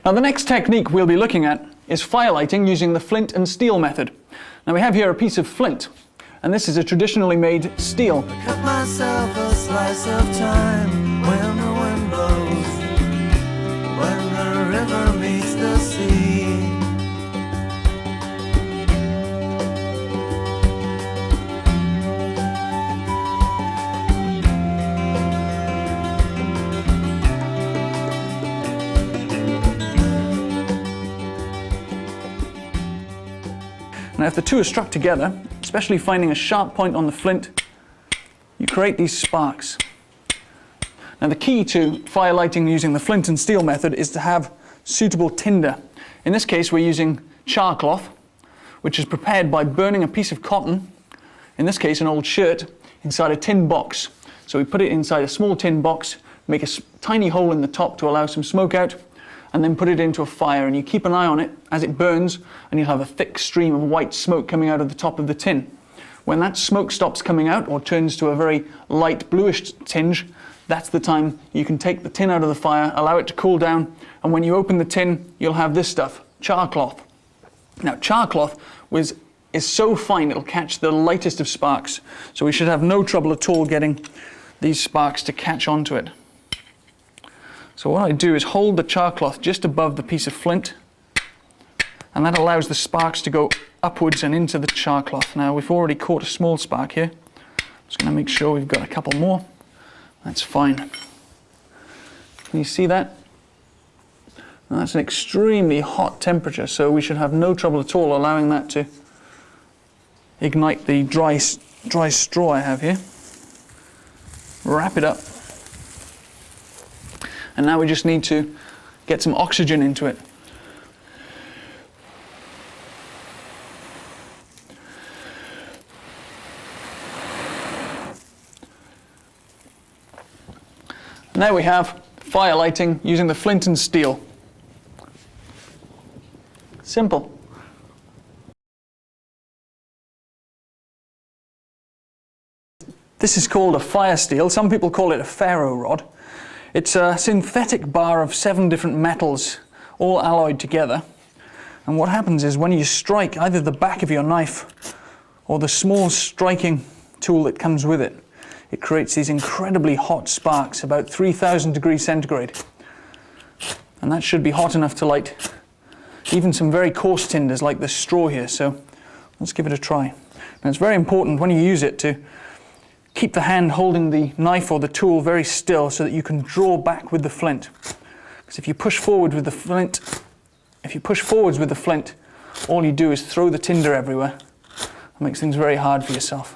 Now the next technique we'll be looking at is firelighting using the flint and steel method. Now we have here a piece of flint, and this is a traditionally made steel. Cut myself a slice of time when the wind blows, when the river meets the sea. Now if the two are struck together, especially finding a sharp point on the flint, you create these sparks. Now the key to firelighting using the flint and steel method is to have suitable tinder. In this case we're using char cloth, which is prepared by burning a piece of cotton, in this case an old shirt, inside a tin box. So we put it inside a small tin box, make a tiny hole in the top to allow some smoke out, and then put it into a fire, and you keep an eye on it as it burns, and you'll have a thick stream of white smoke coming out of the top of the tin. When that smoke stops coming out or turns to a very light bluish tinge, that's the time you can take the tin out of the fire, allow it to cool down, and when you open the tin you'll have this stuff, char cloth. Now char cloth is so fine it'll catch the lightest of sparks, so we should have no trouble at all getting these sparks to catch onto it. So what I do is hold the char cloth just above the piece of flint, and that allows the sparks to go upwards and into the char cloth. Now we've already caught a small spark here. Just going to make sure we've got a couple more. That's fine. Can you see that? Now that's an extremely hot temperature, so we should have no trouble at all allowing that to ignite the dry straw I have here. Wrap it up. And now we just need to get some oxygen into it. And there we have firelighting using the flint and steel. Simple. This is called a fire steel. Some people call it a ferro rod. It's a synthetic bar of 7 different metals, all alloyed together. And what happens is when you strike either the back of your knife or the small striking tool that comes with it, it creates these incredibly hot sparks, about 3,000 degrees centigrade. And that should be hot enough to light even some very coarse tinders like this straw here. So let's give it a try. Now it's very important when you use it to keep the hand holding the knife or the tool very still so that you can draw back with the flint. Because if you push forward with the flint, all you do is throw the tinder everywhere. It makes things very hard for yourself.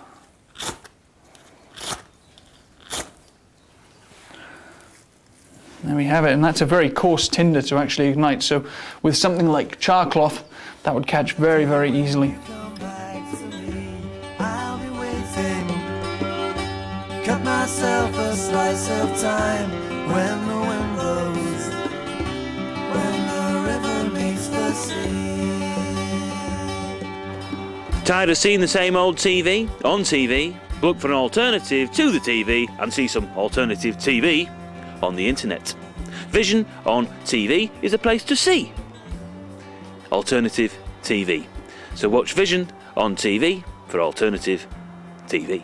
There we have it, and that's a very coarse tinder to actually ignite. So with something like char cloth, that would catch very, very easily. Cut myself a slice of time when the wind blows, when the river meets the sea. Tired of seeing the same old TV on TV? Look for an alternative to the TV and see some alternative TV on the internet. Vision on TV is a place to see alternative TV. So watch Vision on TV for alternative TV.